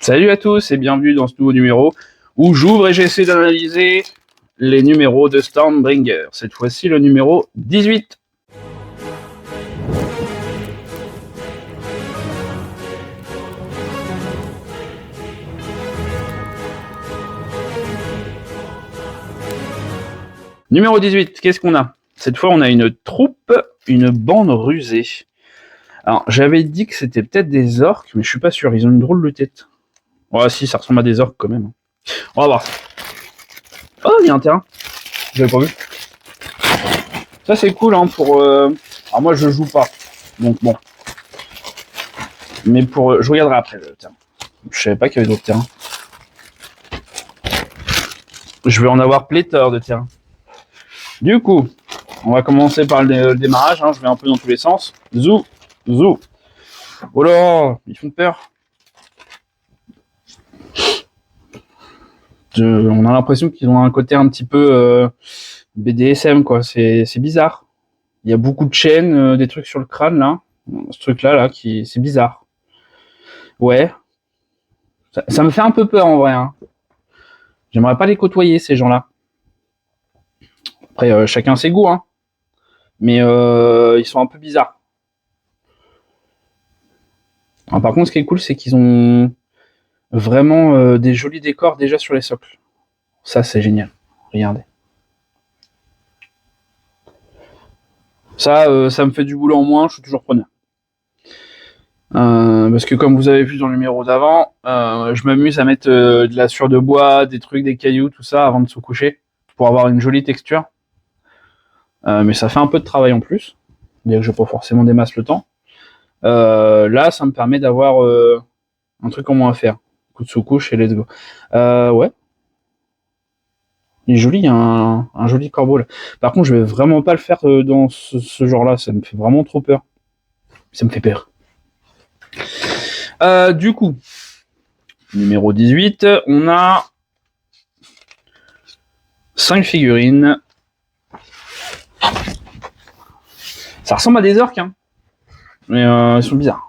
Salut à tous et bienvenue dans ce nouveau numéro où j'ouvre et j'essaie d'analyser les numéros de Stormbringer. Cette fois-ci le numéro 18. Numéro 18, qu'est-ce qu'on a? Cette fois on a une troupe, une bande rusée. Alors j'avais dit que c'était peut-être des orques, mais je suis pas sûr, ils ont une drôle de tête. Ouais si, ça ressemble à des orques quand même. On va voir. Oh, il y a un terrain. J'avais pas vu. Ça c'est cool hein, pour... Alors moi je joue pas, donc bon. Mais pour... Je regarderai après le terrain. Je savais pas qu'il y avait d'autres terrains. Je vais en avoir pléthore de terrains. Du coup, on va commencer par le démarrage. Hein. Je vais un peu dans tous les sens. Zou, zou. Oh là, ils font peur. On a l'impression qu'ils ont un côté un petit peu BDSM, quoi. C'est bizarre. Il y a beaucoup de chaînes, des trucs sur le crâne, là. Ce truc-là, là, c'est bizarre. Ouais. Ça me fait un peu peur, en vrai. Hein. J'aimerais pas les côtoyer, ces gens-là. Après, chacun ses goûts, hein. Mais ils sont un peu bizarres. Alors, par contre, ce qui est cool, c'est qu'ils ont vraiment des jolis décors déjà sur les socles. Ça, c'est génial. Regardez. Ça me fait du boulot en moins, je suis toujours preneur. Parce que comme vous avez vu dans le numéro d'avant, je m'amuse à mettre de la sueur de bois, des trucs, des cailloux, tout ça, avant de se coucher, pour avoir une jolie texture. Mais ça fait un peu de travail en plus. C'est-à-dire que je n'ai pas forcément des masses le temps. Là, ça me permet d'avoir un truc en moins à faire. Coup de sous-couche et let's go. Ouais. Il est joli, il y a un joli corbeau là. Par contre, je vais vraiment pas le faire dans ce genre-là, ça me fait vraiment trop peur. Ça me fait peur. Du coup, numéro 18, on a 5 figurines. Ça ressemble à des orques, hein. Mais ils sont bizarres.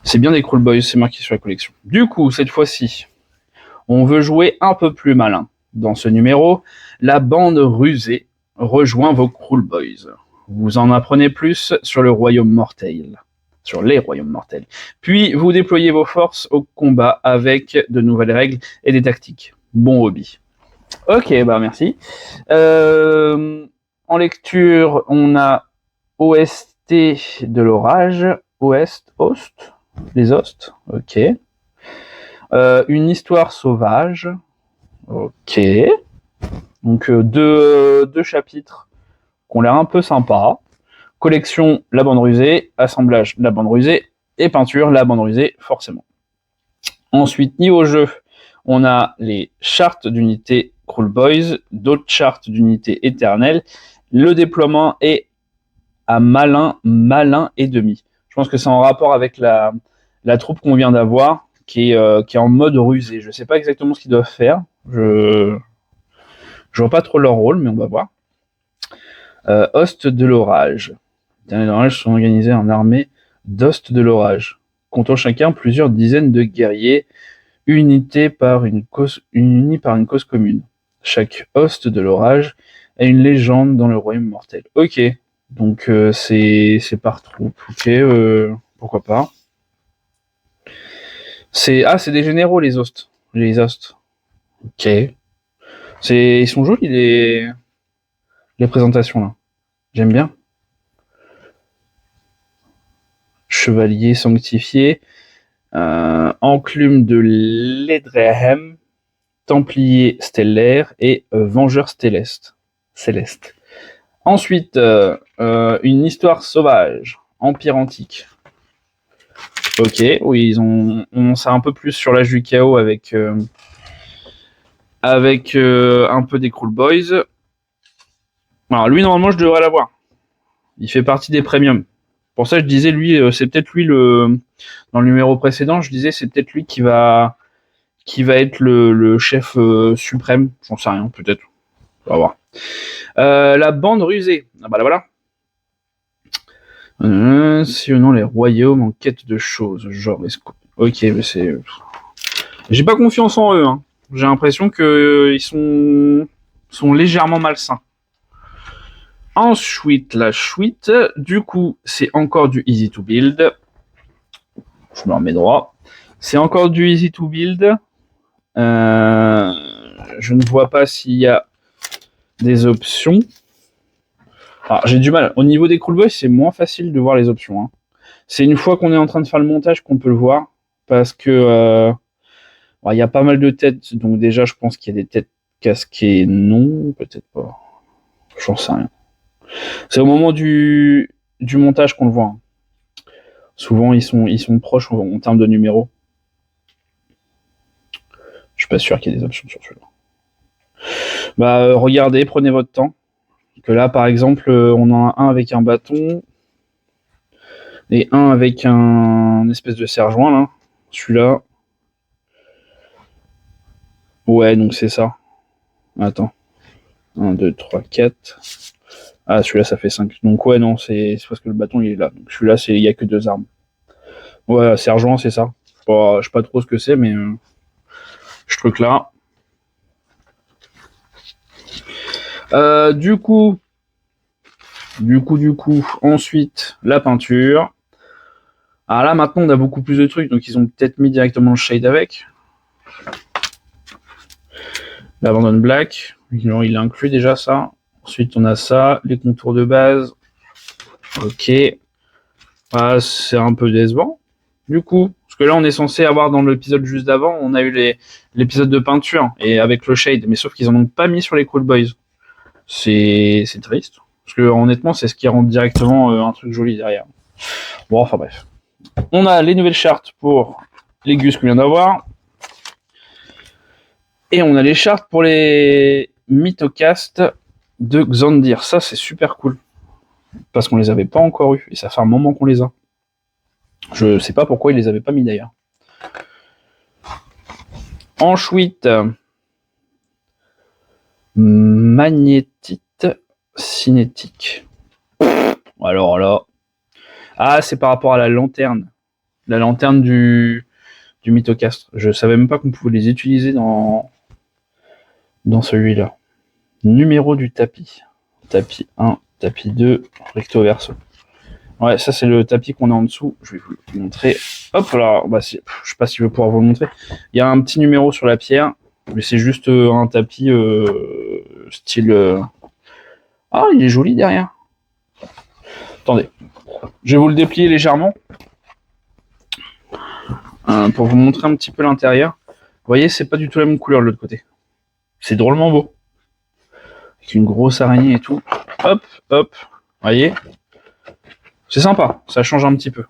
C'est bien des Crawl Boys, c'est marqué sur la collection. Du coup, cette fois-ci, on veut jouer un peu plus malin. Dans ce numéro, la bande rusée rejoint vos Crawl Boys. Vous en apprenez plus sur le royaume mortel. Sur les royaumes mortels. Puis, vous déployez vos forces au combat avec de nouvelles règles et des tactiques. Bon hobby. Ok, bah merci. En lecture, on a OST de l'orage. Host, les hostes, ok. Une histoire sauvage, ok. Donc deux chapitres qui ont l'air un peu sympas. Collection, la bande rusée. Assemblage, la bande rusée. Et peinture, la bande rusée, forcément. Ensuite, niveau jeu, on a les chartes d'unités Crawl Boys, d'autres chartes d'unités éternelles. Le déploiement est à malin et demi. Je pense que c'est en rapport avec la troupe qu'on vient d'avoir, qui est en mode rusé. Je sais pas exactement ce qu'ils doivent faire. Je vois pas trop leur rôle, mais on va voir. Host de l'orage. Les derniers orages sont organisés en armée d'hosts de l'orage, comptant chacun plusieurs dizaines de guerriers, unis par une cause commune. Chaque host de l'orage a une légende dans le royaume mortel. Ok, donc c'est par troupe. Ok, pourquoi pas. C'est des généraux les hosts. Les hosts. Ok. Ils sont jolis les présentations là. J'aime bien. Chevalier sanctifié, enclume de l'Edrehem, templier stellaire et vengeur céleste. Ensuite, une histoire sauvage, empire antique. Ok, oui, on sait un peu plus sur l'âge du chaos avec un peu des Crawl Boys. Alors lui, normalement, je devrais l'avoir. Il fait partie des premiums. Pour ça, je disais, lui, c'est peut-être lui dans le numéro précédent, je disais, c'est peut-être lui qui va être le chef suprême. J'en sais rien, peut-être. On va voir. La bande rusée. Ah bah là, voilà. Sillonnant les royaumes en quête de choses, genre Ok, mais c'est... J'ai pas confiance en eux, hein. J'ai l'impression qu'ils sont légèrement malsains. Ensuite, la suite, du coup, c'est encore du easy to build. Je me remets droit. C'est encore du easy to build. Je ne vois pas s'il y a des options. Alors, j'ai du mal. Au niveau des Cool Boys, c'est moins facile de voir les options, hein. C'est une fois qu'on est en train de faire le montage qu'on peut le voir. Parce que il y a pas mal de têtes. Donc déjà, je pense qu'il y a des têtes casquées. Non, peut-être pas. J'en sais rien. C'est au moment du montage qu'on le voit, hein. Souvent, ils sont proches en termes de numéros. Je suis pas sûr qu'il y ait des options sur celui-là. Bah, regardez, prenez votre temps. Que là, par exemple, on en a un avec un bâton et un avec un espèce de serre-joint, là. Celui-là. Ouais, donc c'est ça. Attends. 1, 2, 3, 4. Ah, celui-là, ça fait 5. Donc ouais, non, c'est parce que le bâton, il est là. Donc celui-là, il y a que 2 armes. Ouais, serre-joint, c'est ça. Je sais pas trop ce que c'est, mais je truc là. Du coup, ensuite, la peinture. Alors là, maintenant, on a beaucoup plus de trucs, donc ils ont peut-être mis directement le shade avec. L'Abandon Black, il inclut déjà ça. Ensuite, on a ça, les contours de base. Ok. Ah, c'est un peu décevant. Du coup, parce que là, on est censé avoir dans l'épisode juste d'avant, on a eu l'épisode de peinture et avec le shade, mais sauf qu'ils en ont pas mis sur les Cool Boys. C'est triste. Parce que honnêtement, c'est ce qui rend directement un truc joli derrière. Bon, enfin bref. On a les nouvelles chartes pour les gus qu'on vient d'avoir. Et on a les chartes pour les Mythocast de Xandir. Ça, c'est super cool. Parce qu'on les avait pas encore eu. Et ça fait un moment qu'on les a. Je sais pas pourquoi ils les avaient pas mis d'ailleurs. Ensuite, magnétite cinétique. Alors là. Ah, c'est par rapport à la lanterne. La lanterne du Mythocast. Je savais même pas qu'on pouvait les utiliser dans celui-là. Numéro du tapis. Tapis 1, tapis 2, recto verso. Ouais, ça c'est le tapis qu'on a en dessous. Je vais vous le montrer. Hop là, bah, je sais pas si je vais pouvoir vous le montrer. Il y a un petit numéro sur la pierre, mais c'est juste un tapis style. Ah, il est joli derrière. Attendez, je vais vous le déplier légèrement pour vous montrer un petit peu l'intérieur. Vous voyez, c'est pas du tout la même couleur de l'autre côté. C'est drôlement beau. Avec une grosse araignée et tout. Hop, hop. Vous voyez ? C'est sympa, ça change un petit peu.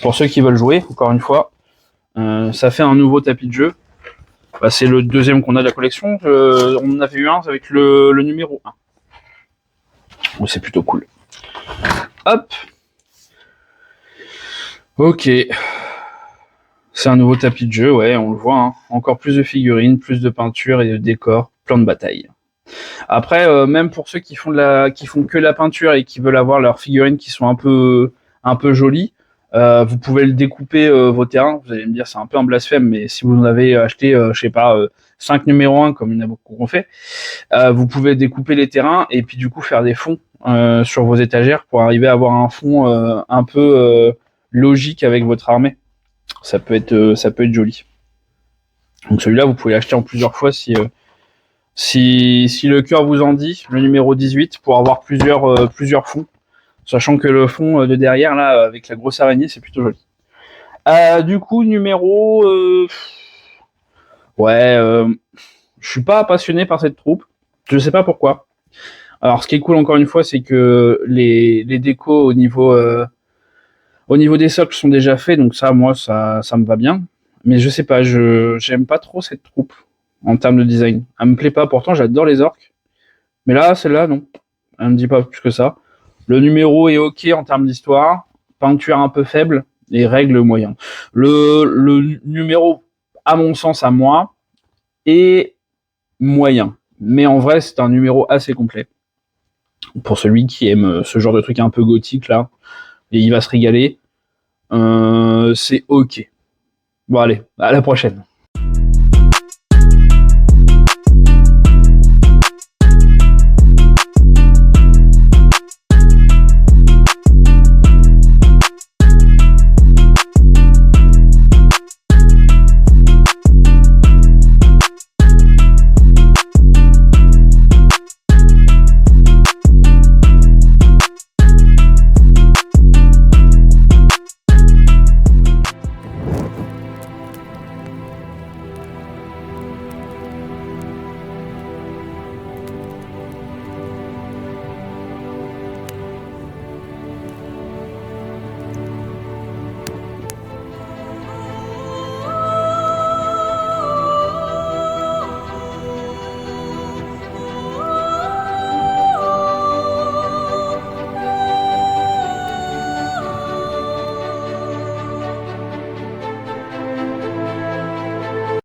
Pour ceux qui veulent jouer, encore une fois, ça fait un nouveau tapis de jeu. Bah, c'est le deuxième qu'on a de la collection. On en avait eu un avec le numéro 1. Donc c'est plutôt cool. Hop. Ok. C'est un nouveau tapis de jeu, ouais, on le voit, hein. Encore plus de figurines, plus de peinture et de décors, plan de bataille. Après, même pour ceux qui font que la peinture et qui veulent avoir leurs figurines qui sont un peu jolies, vous pouvez le découper vos terrains. Vous allez me dire c'est un peu un blasphème, mais si vous en avez acheté, je sais pas, 5 numéro 1 comme il y en a beaucoup qu'on fait, vous pouvez découper les terrains et puis du coup faire des fonds sur vos étagères pour arriver à avoir un fond un peu logique avec votre armée. Ça peut être joli. Donc celui-là, vous pouvez l'acheter en plusieurs fois si le cœur vous en dit, le numéro 18, pour avoir plusieurs fonds. Sachant que le fond de derrière, là, avec la grosse araignée, c'est plutôt joli. Du coup, numéro... je suis pas passionné par cette troupe. Je sais pas pourquoi. Alors, ce qui est cool, encore une fois, c'est que les décos au niveau des socles sont déjà faits, donc ça, moi, ça me va bien. Mais je sais pas, j'aime pas trop cette troupe en termes de design. Elle me plaît pas, pourtant j'adore les orques. Mais là, celle-là, non. Elle me dit pas plus que ça. Le numéro est ok en termes d'histoire, peinture un peu faible et règles moyen. Le numéro, à mon sens, à moi, est moyen. Mais en vrai, c'est un numéro assez complet. Pour celui qui aime ce genre de truc un peu gothique, là, et il va se régaler. C'est ok. Bon allez, à la prochaine.